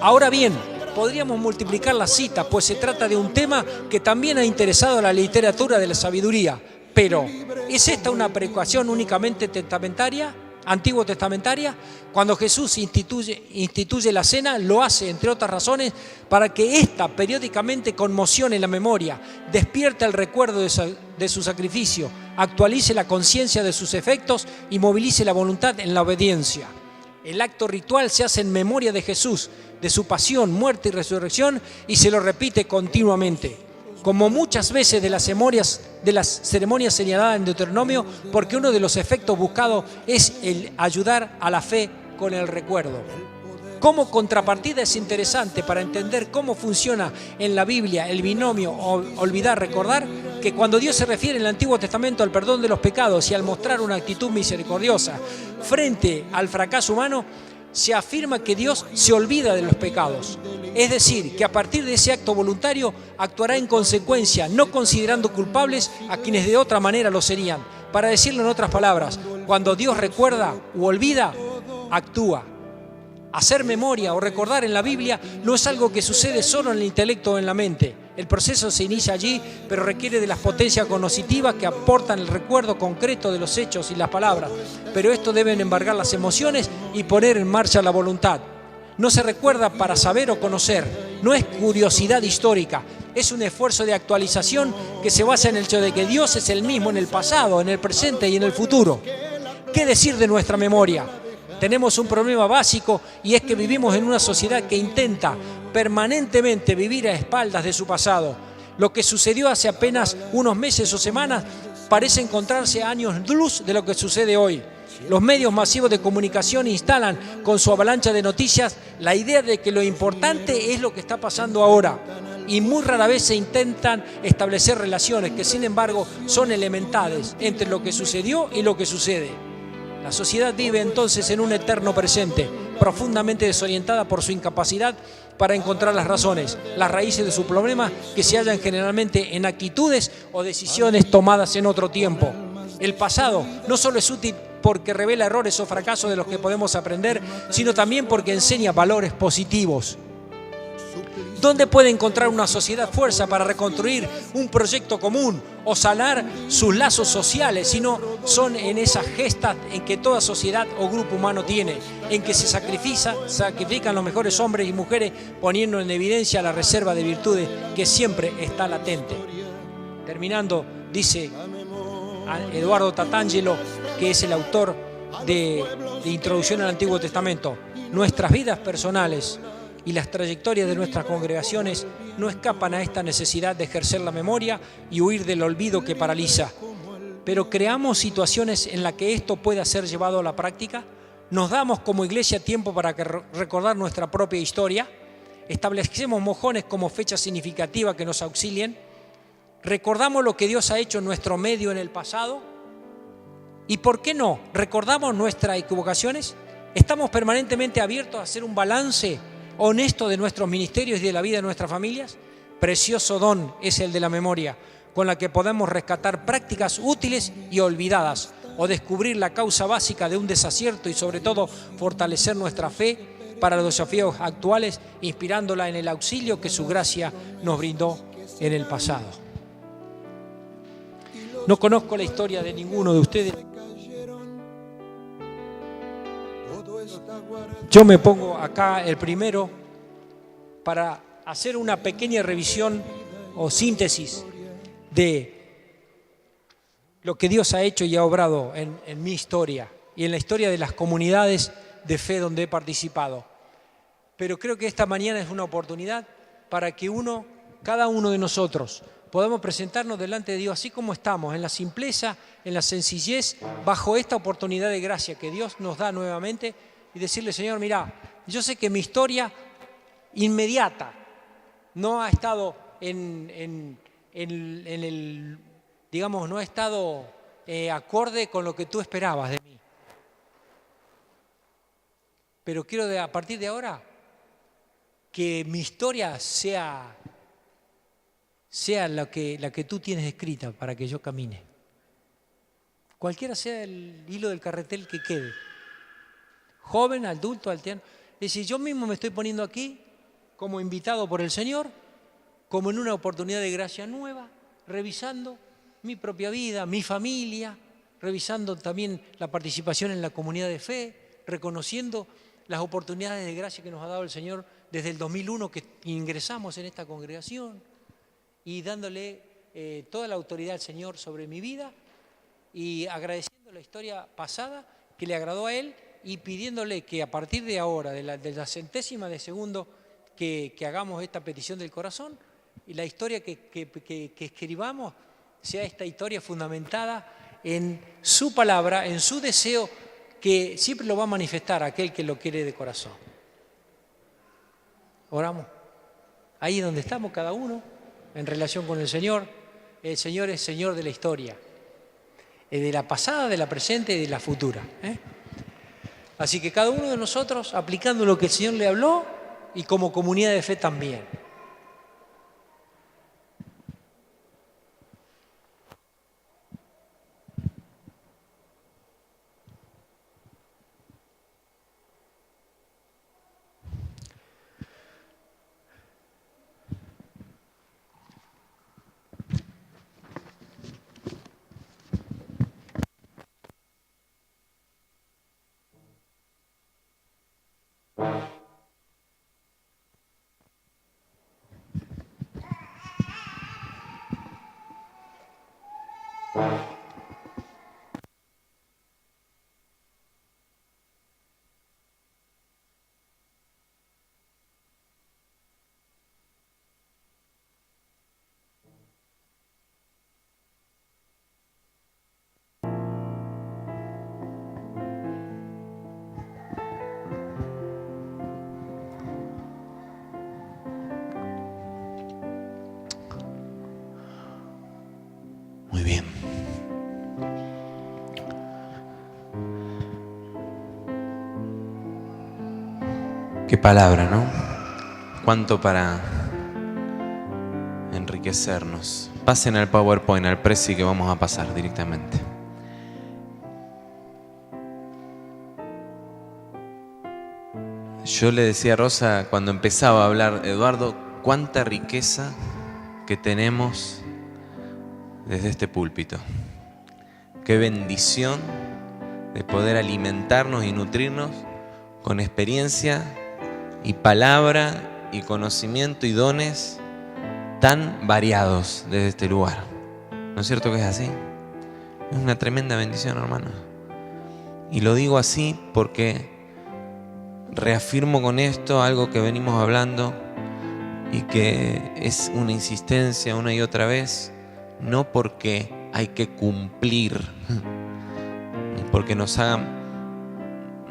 Ahora bien, podríamos multiplicar las citas, pues se trata de un tema que también ha interesado a la literatura de la sabiduría. Pero, ¿es esta una predicación únicamente testamentaria? Antiguo testamentaria? Cuando Jesús instituye la cena, lo hace, entre otras razones, para que ésta periódicamente conmocione la memoria, despierte el recuerdo de su sacrificio, actualice la conciencia de sus efectos y movilice la voluntad en la obediencia. El acto ritual se hace en memoria de Jesús, de su pasión, muerte y resurrección, y se lo repite continuamente, como muchas veces de las ceremonias señaladas en Deuteronomio, porque uno de los efectos buscados es el ayudar a la fe con el recuerdo. Como contrapartida es interesante para entender cómo funciona en la Biblia el binomio olvidar-recordar, que cuando Dios se refiere en el Antiguo Testamento al perdón de los pecados y al mostrar una actitud misericordiosa frente al fracaso humano, se afirma que Dios se olvida de los pecados. Es decir, que a partir de ese acto voluntario actuará en consecuencia, no considerando culpables a quienes de otra manera lo serían. Para decirlo en otras palabras, cuando Dios recuerda u olvida, actúa. Hacer memoria o recordar en la Biblia no es algo que sucede solo en el intelecto o en la mente. El proceso se inicia allí, pero requiere de las potencias cognitivas que aportan el recuerdo concreto de los hechos y las palabras. Pero esto deben embargar las emociones y poner en marcha la voluntad. No se recuerda para saber o conocer, no es curiosidad histórica, es un esfuerzo de actualización que se basa en el hecho de que Dios es el mismo en el pasado, en el presente y en el futuro. ¿Qué decir de nuestra memoria? Tenemos un problema básico y es que vivimos en una sociedad que intenta permanentemente vivir a espaldas de su pasado. Lo que sucedió hace apenas unos meses o semanas parece encontrarse a años luz de lo que sucede hoy. Los medios masivos de comunicación instalan con su avalancha de noticias la idea de que lo importante es lo que está pasando ahora y muy rara vez se intentan establecer relaciones que sin embargo son elementales entre lo que sucedió y lo que sucede. La sociedad vive entonces en un eterno presente, profundamente desorientada por su incapacidad para encontrar las razones, las raíces de sus problemas que se hallan generalmente en actitudes o decisiones tomadas en otro tiempo. El pasado no solo es útil porque revela errores o fracasos de los que podemos aprender, sino también porque enseña valores positivos. ¿Dónde puede encontrar una sociedad fuerza para reconstruir un proyecto común o sanar sus lazos sociales, si no son en esas gestas en que toda sociedad o grupo humano tiene, en que se sacrifican los mejores hombres y mujeres poniendo en evidencia la reserva de virtudes que siempre está latente? Terminando, dice Eduardo Tatangelo, que es el autor de Introducción al Antiguo Testamento: nuestras vidas personales y las trayectorias de nuestras congregaciones no escapan a esta necesidad de ejercer la memoria y huir del olvido que paraliza. Pero creamos situaciones en las que esto pueda ser llevado a la práctica. Nos damos como iglesia tiempo para recordar nuestra propia historia. Establecemos mojones como fechas significativas que nos auxilien. Recordamos lo que Dios ha hecho en nuestro medio en el pasado. ¿Y por qué no? ¿Recordamos nuestras equivocaciones? ¿Estamos permanentemente abiertos a hacer un balance honesto de nuestros ministerios y de la vida de nuestras familias? Precioso don es el de la memoria, con la que podemos rescatar prácticas útiles y olvidadas, o descubrir la causa básica de un desacierto y sobre todo fortalecer nuestra fe para los desafíos actuales, inspirándola en el auxilio que su gracia nos brindó en el pasado. No conozco la historia de ninguno de ustedes. Yo me pongo acá el primero para hacer una pequeña revisión o síntesis de lo que Dios ha hecho y ha obrado en mi historia y en la historia de las comunidades de fe donde he participado. Pero creo que esta mañana es una oportunidad para que cada uno de nosotros podamos presentarnos delante de Dios así como estamos, en la simpleza, en la sencillez, bajo esta oportunidad de gracia que Dios nos da nuevamente, y decirle: Señor, mira, yo sé que mi historia inmediata no ha estado no ha estado acorde con lo que tú esperabas de mí. Pero quiero a partir de ahora que mi historia sea la que tú tienes escrita para que yo camine. Cualquiera sea el hilo del carretel que quede. Joven, adulto, anciano. Es decir, yo mismo me estoy poniendo aquí como invitado por el Señor, como en una oportunidad de gracia nueva, revisando mi propia vida, mi familia, revisando también la participación en la comunidad de fe, reconociendo las oportunidades de gracia que nos ha dado el Señor desde el 2001 que ingresamos en esta congregación, y dándole toda la autoridad al Señor sobre mi vida y agradeciendo la historia pasada que le agradó a Él, y pidiéndole que a partir de ahora, de la centésima de segundo, que hagamos esta petición del corazón, y la historia que escribamos sea esta historia fundamentada en su palabra, en su deseo, que siempre lo va a manifestar aquel que lo quiere de corazón. Oramos. Ahí donde estamos cada uno, en relación con el Señor es Señor de la historia, de la pasada, de la presente y de la futura. Así que cada uno de nosotros aplicando lo que el Señor le habló, y como comunidad de fe también. Qué palabra, ¿no? Cuánto para enriquecernos. Pasen al PowerPoint, al Prezi, que vamos a pasar directamente. Yo le decía a Rosa cuando empezaba a hablar, Eduardo, cuánta riqueza que tenemos desde este púlpito. Qué bendición de poder alimentarnos y nutrirnos con experiencia y palabra y conocimiento y dones tan variados desde este lugar. ¿No es cierto que es así? Es una tremenda bendición, hermano. Y lo digo así porque reafirmo con esto algo que venimos hablando y que es una insistencia una y otra vez, no porque hay que cumplir, ni porque nos hagan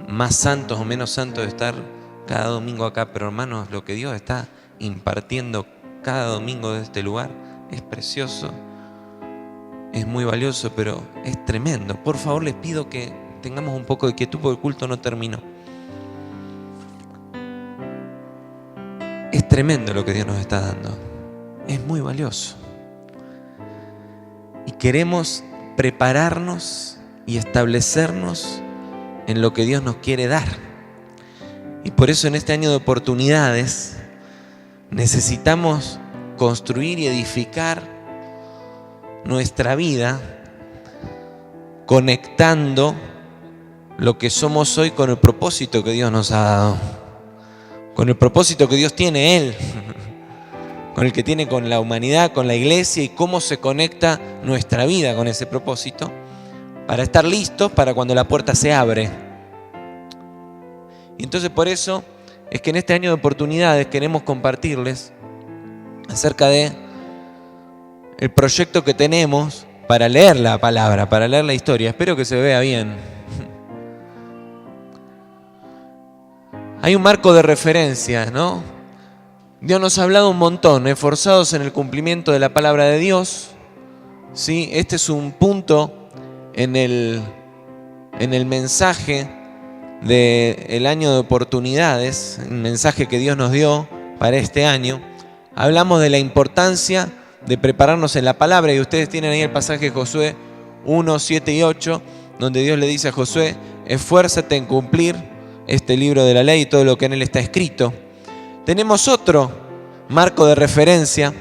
más santos o menos santos de estar cada domingo acá, pero hermanos, lo que Dios está impartiendo cada domingo de este lugar es precioso, es muy valioso, pero es tremendo. Por favor, les pido que tengamos un poco de quietud porque el culto no terminó. Es tremendo lo que Dios nos está dando, es muy valioso. Y queremos prepararnos y establecernos en lo que Dios nos quiere dar. Y por eso en este año de oportunidades necesitamos construir y edificar nuestra vida conectando lo que somos hoy con el propósito que Dios nos ha dado, con el propósito que Dios tiene Él, con el que tiene con la humanidad, con la iglesia, y cómo se conecta nuestra vida con ese propósito para estar listos para cuando la puerta se abre. Y entonces por eso es que en este año de oportunidades queremos compartirles acerca de el proyecto que tenemos para leer la palabra, para leer la historia. Espero que se vea bien. Hay un marco de referencia, ¿no? Dios nos ha hablado un montón, esforzados en el cumplimiento de la palabra de Dios. ¿Sí? Este es un punto en el mensaje del año de oportunidades, el mensaje que Dios nos dio para este año. Hablamos de la importancia de prepararnos en la palabra, y ustedes tienen ahí el pasaje de Josué 1, 7 y 8, donde Dios le dice a Josué: esfuérzate en cumplir este libro de la ley y todo lo que en él está escrito. Tenemos otro marco de referencia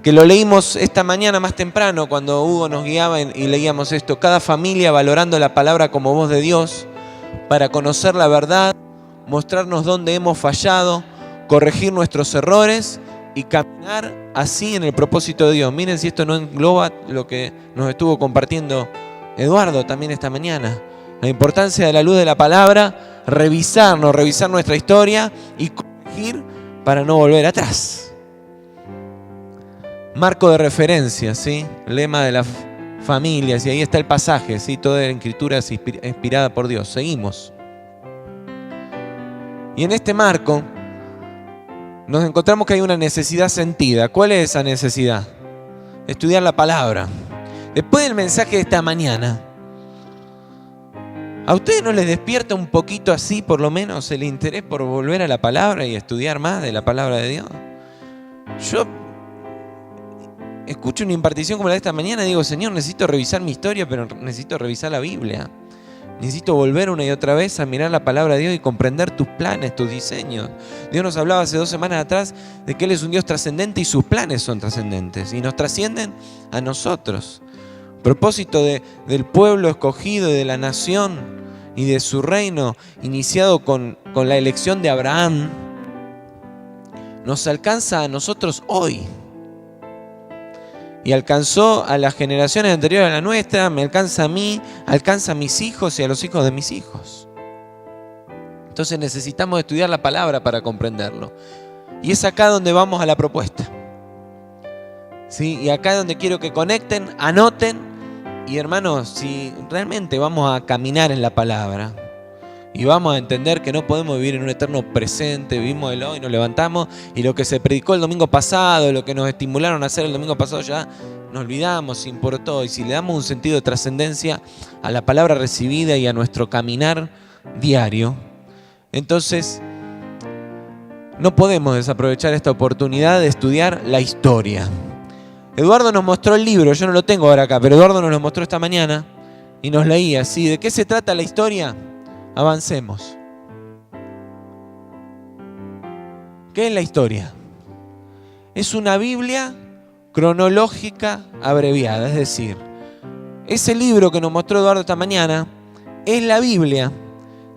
que lo leímos esta mañana más temprano cuando Hugo nos guiaba y leíamos esto: cada familia valorando la palabra como voz de Dios para conocer la verdad, mostrarnos dónde hemos fallado, corregir nuestros errores y caminar así en el propósito de Dios. Miren si esto no engloba lo que nos estuvo compartiendo Eduardo también esta mañana. La importancia de la luz de la palabra, revisar nuestra historia y corregir para no volver atrás. Marco de referencia, ¿sí? Lema de las familias, y ahí está el pasaje, ¿sí? Toda la escritura es inspirada por Dios. Seguimos. Y en este marco nos encontramos que hay una necesidad sentida. ¿Cuál es esa necesidad? Estudiar la palabra. Después del mensaje de esta mañana, ¿a ustedes no les despierta un poquito así, por lo menos, el interés por volver a la palabra y estudiar más de la palabra de Dios? Yo escucho una impartición como la de esta mañana y digo: Señor, necesito revisar mi historia, pero necesito revisar la Biblia. Necesito volver una y otra vez a mirar la palabra de Dios y comprender tus planes, tus diseños. Dios nos hablaba hace 2 semanas atrás de que Él es un Dios trascendente y sus planes son trascendentes y nos trascienden a nosotros. Propósito del pueblo escogido y de la nación y de su reino, iniciado con la elección de Abraham, nos alcanza a nosotros hoy. Y alcanzó a las generaciones anteriores a la nuestra, me alcanza a mí, alcanza a mis hijos y a los hijos de mis hijos. Entonces necesitamos estudiar la palabra para comprenderlo. Y es acá donde vamos a la propuesta. ¿Sí? Y acá es donde quiero que conecten, anoten. Y hermanos, si realmente vamos a caminar en la palabra y vamos a entender que no podemos vivir en un eterno presente, vivimos el hoy, nos levantamos y lo que se predicó el domingo pasado, lo que nos estimularon a hacer el domingo pasado ya nos olvidamos, se importó. Y si le damos un sentido de trascendencia a la palabra recibida y a nuestro caminar diario, entonces no podemos desaprovechar esta oportunidad de estudiar la historia. Eduardo nos mostró el libro, yo no lo tengo ahora acá, pero Eduardo nos lo mostró esta mañana y nos leía así. ¿De qué se trata la historia? Avancemos. ¿Qué es la historia? Es una Biblia cronológica abreviada, es decir, ese libro que nos mostró Eduardo esta mañana es la Biblia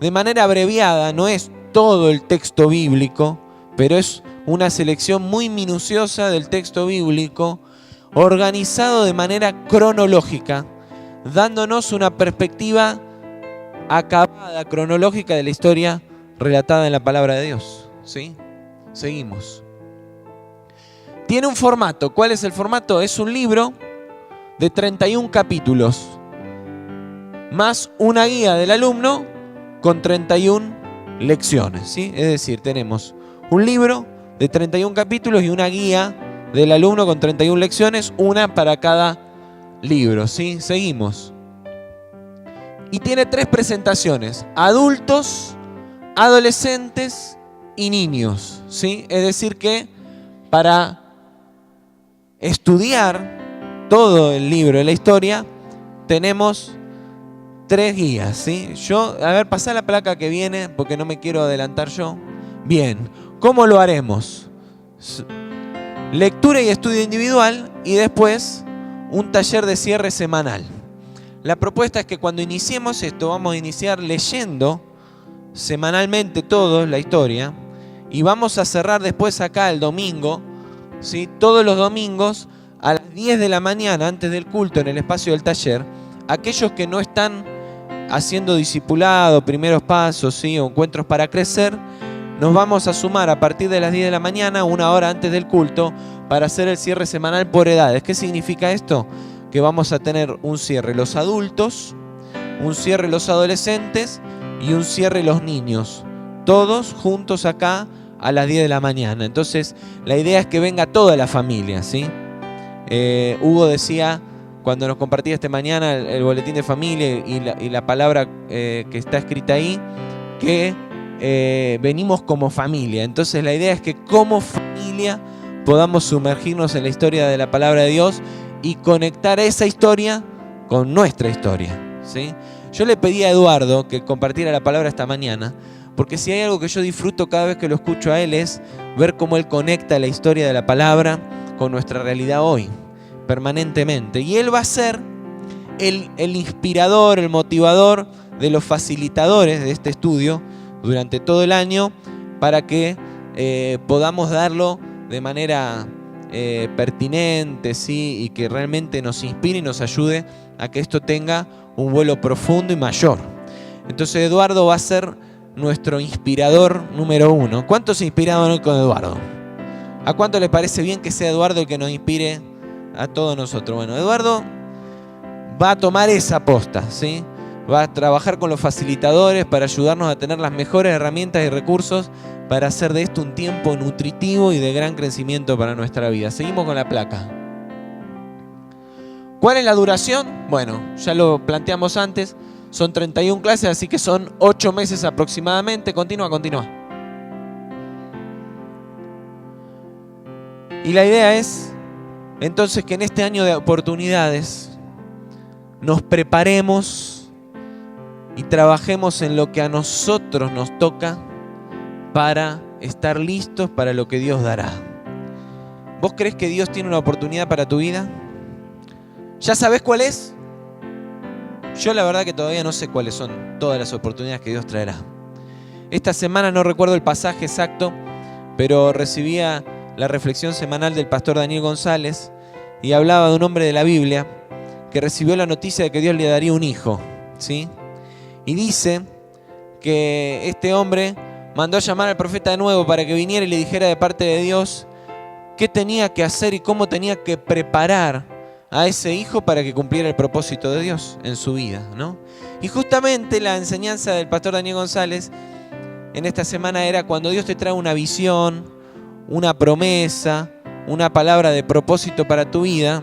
de manera abreviada, no es todo el texto bíblico, pero es una selección muy minuciosa del texto bíblico, organizado de manera cronológica, dándonos una perspectiva acabada, cronológica de la historia relatada en la palabra de Dios. ¿Sí? Seguimos. Tiene un formato. ¿Cuál es el formato? Es un libro de 31 capítulos, más una guía del alumno con 31 lecciones. ¿Sí? Es decir, tenemos un libro de 31 capítulos y una guía del alumno con 31 lecciones, una para cada libro. ¿Sí? Seguimos. Y tiene 3 presentaciones: adultos, adolescentes y niños. ¿Sí? Es decir que para estudiar todo el libro de la historia tenemos 3 guías. ¿Sí? A ver, pasá la placa que viene porque no me quiero adelantar yo. Bien, ¿cómo lo haremos? Lectura y estudio individual y después un taller de cierre semanal. La propuesta es que cuando iniciemos esto vamos a iniciar leyendo semanalmente todos la historia y vamos a cerrar después acá el domingo, ¿sí? Todos los domingos a las 10 de la mañana antes del culto en el espacio del taller. Aquellos que no están haciendo discipulado, primeros pasos, ¿sí? O encuentros para crecer, nos vamos a sumar a partir de las 10 de la mañana, una hora antes del culto, para hacer el cierre semanal por edades. ¿Qué significa esto? Que vamos a tener un cierre los adultos, un cierre los adolescentes y un cierre los niños. Todos juntos acá a las 10 de la mañana. Entonces, la idea es que venga toda la familia, ¿sí? Hugo decía, cuando nos compartía esta mañana el boletín de familia y la palabra que está escrita ahí, que venimos como familia. Entonces la idea es que como familia podamos sumergirnos en la historia de la palabra de Dios y conectar esa historia con nuestra historia, ¿sí? Yo le pedí a Eduardo que compartiera la palabra esta mañana, porque si hay algo que yo disfruto cada vez que lo escucho a él es ver cómo él conecta la historia de la palabra con nuestra realidad hoy, permanentemente. Y él va a ser el inspirador, el motivador de los facilitadores de este estudio durante todo el año para que podamos darlo de manera pertinente, ¿sí? Y que realmente nos inspire y nos ayude a que esto tenga un vuelo profundo y mayor. Entonces Eduardo va a ser nuestro inspirador número 1. ¿Cuántos se inspiraron hoy con Eduardo? ¿A cuánto le parece bien que sea Eduardo el que nos inspire a todos nosotros? Bueno, Eduardo va a tomar esa posta, ¿sí? Va a trabajar con los facilitadores para ayudarnos a tener las mejores herramientas y recursos para hacer de esto un tiempo nutritivo y de gran crecimiento para nuestra vida. Seguimos con la placa. ¿Cuál es la duración? Bueno, ya lo planteamos antes. Son 31 clases, así que son 8 meses aproximadamente. Continúa. Y la idea es, entonces, que en este año de oportunidades nos preparemos y trabajemos en lo que a nosotros nos toca para estar listos para lo que Dios dará. ¿Vos crees que Dios tiene una oportunidad para tu vida? ¿Ya sabés cuál es? Yo la verdad que todavía no sé cuáles son todas las oportunidades que Dios traerá. Esta semana no recuerdo el pasaje exacto, pero recibía la reflexión semanal del pastor Daniel González y hablaba de un hombre de la Biblia que recibió la noticia de que Dios le daría un hijo, ¿sí? Y dice que este hombre mandó a llamar al profeta de nuevo para que viniera y le dijera de parte de Dios qué tenía que hacer y cómo tenía que preparar a ese hijo para que cumpliera el propósito de Dios en su vida, ¿no? Y justamente la enseñanza del pastor Daniel González en esta semana era cuando Dios te trae una visión, una promesa, una palabra de propósito para tu vida,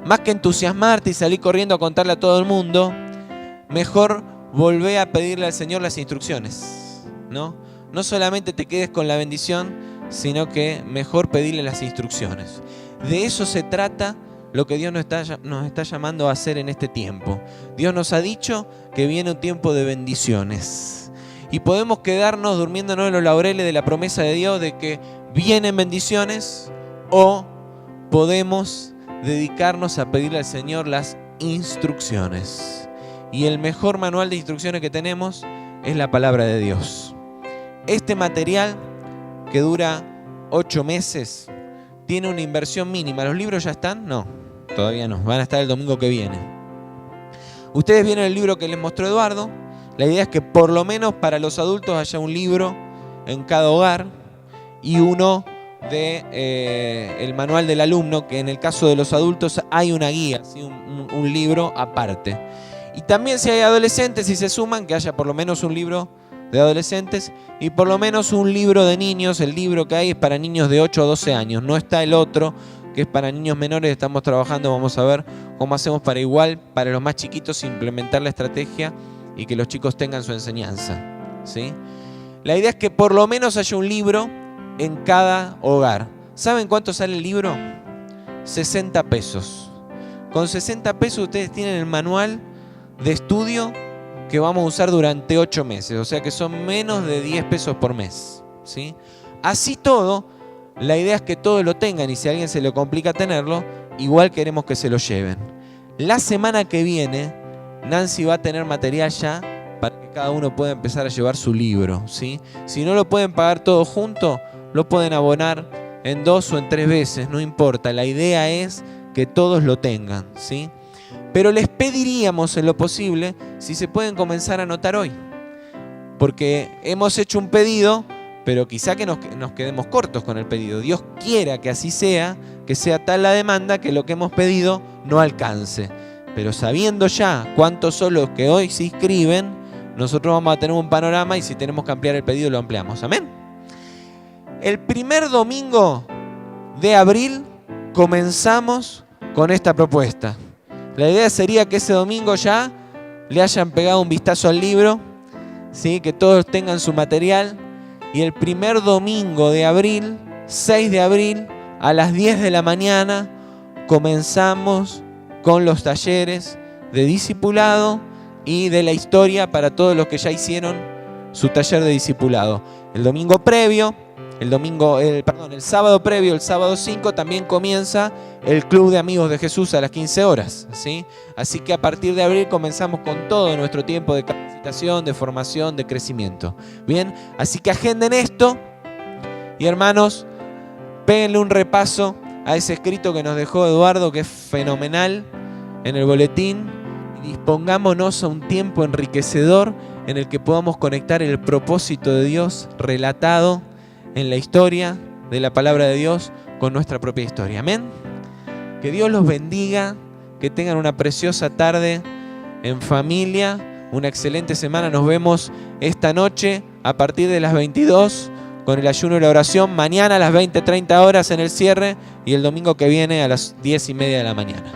más que entusiasmarte y salir corriendo a contarle a todo el mundo, mejor volvé a pedirle al Señor las instrucciones, ¿no? No solamente te quedes con la bendición, sino que mejor pedirle las instrucciones. De eso se trata lo que Dios nos está llamando a hacer en este tiempo. Dios nos ha dicho que viene un tiempo de bendiciones. Y podemos quedarnos durmiéndonos en los laureles de la promesa de Dios de que vienen bendiciones, o podemos dedicarnos a pedirle al Señor las instrucciones. Y el mejor manual de instrucciones que tenemos es la palabra de Dios. Este material, que dura 8 meses, tiene una inversión mínima. ¿Los libros ya están? No, todavía no. Van a estar el domingo que viene. Ustedes vieron el libro que les mostró Eduardo. La idea es que por lo menos para los adultos haya un libro en cada hogar y uno de el manual del alumno, que en el caso de los adultos hay una guía, ¿sí? un libro aparte. Y también si hay adolescentes y se suman, que haya por lo menos un libro de adolescentes y por lo menos un libro de niños. El libro que hay es para niños de 8 a 12 años, no está el otro que es para niños menores. Estamos trabajando, vamos a ver cómo hacemos para los más chiquitos implementar la estrategia y que los chicos tengan su enseñanza, ¿sí? La idea es que por lo menos haya un libro en cada hogar. ¿Saben cuánto sale el libro? 60 pesos. Con 60 pesos ustedes tienen el manual de estudio que vamos a usar durante 8 meses. O sea que son menos de 10 pesos por mes, ¿sí? Así todo, la idea es que todos lo tengan y si a alguien se le complica tenerlo, igual queremos que se lo lleven. La semana que viene, Nancy va a tener material ya para que cada uno pueda empezar a llevar su libro, ¿sí? Si no lo pueden pagar todo junto, lo pueden abonar en 2 o en 3 veces, no importa. La idea es que todos lo tengan, ¿sí? Pero les pediríamos en lo posible si se pueden comenzar a anotar hoy. Porque hemos hecho un pedido, pero quizá que nos quedemos cortos con el pedido. Dios quiera que así sea, que sea tal la demanda que lo que hemos pedido no alcance. Pero sabiendo ya cuántos son los que hoy se inscriben, nosotros vamos a tener un panorama y si tenemos que ampliar el pedido lo ampliamos. ¿Amén? El primer domingo de abril comenzamos con esta propuesta. La idea sería que ese domingo ya le hayan pegado un vistazo al libro, ¿sí? Que todos tengan su material. Y el primer domingo de abril, 6 de abril, a las 10 de la mañana, comenzamos con los talleres de discipulado y de la historia para todos los que ya hicieron su taller de discipulado. El domingo previo, el sábado previo, el sábado 5, también comienza el Club de Amigos de Jesús a las 15 horas, ¿sí? Así que a partir de abril comenzamos con todo nuestro tiempo de capacitación, de formación, de crecimiento. Bien, así que agenden esto y hermanos, péguenle un repaso a ese escrito que nos dejó Eduardo, que es fenomenal, en el boletín, y dispongámonos a un tiempo enriquecedor en el que podamos conectar el propósito de Dios relatado en la historia de la palabra de Dios con nuestra propia historia. Amén. Que Dios los bendiga, que tengan una preciosa tarde en familia, una excelente semana. Nos vemos esta noche a partir de las 22 con el ayuno y la oración. Mañana a las 20:30 horas en el cierre y el domingo que viene a las 10:30 de la mañana.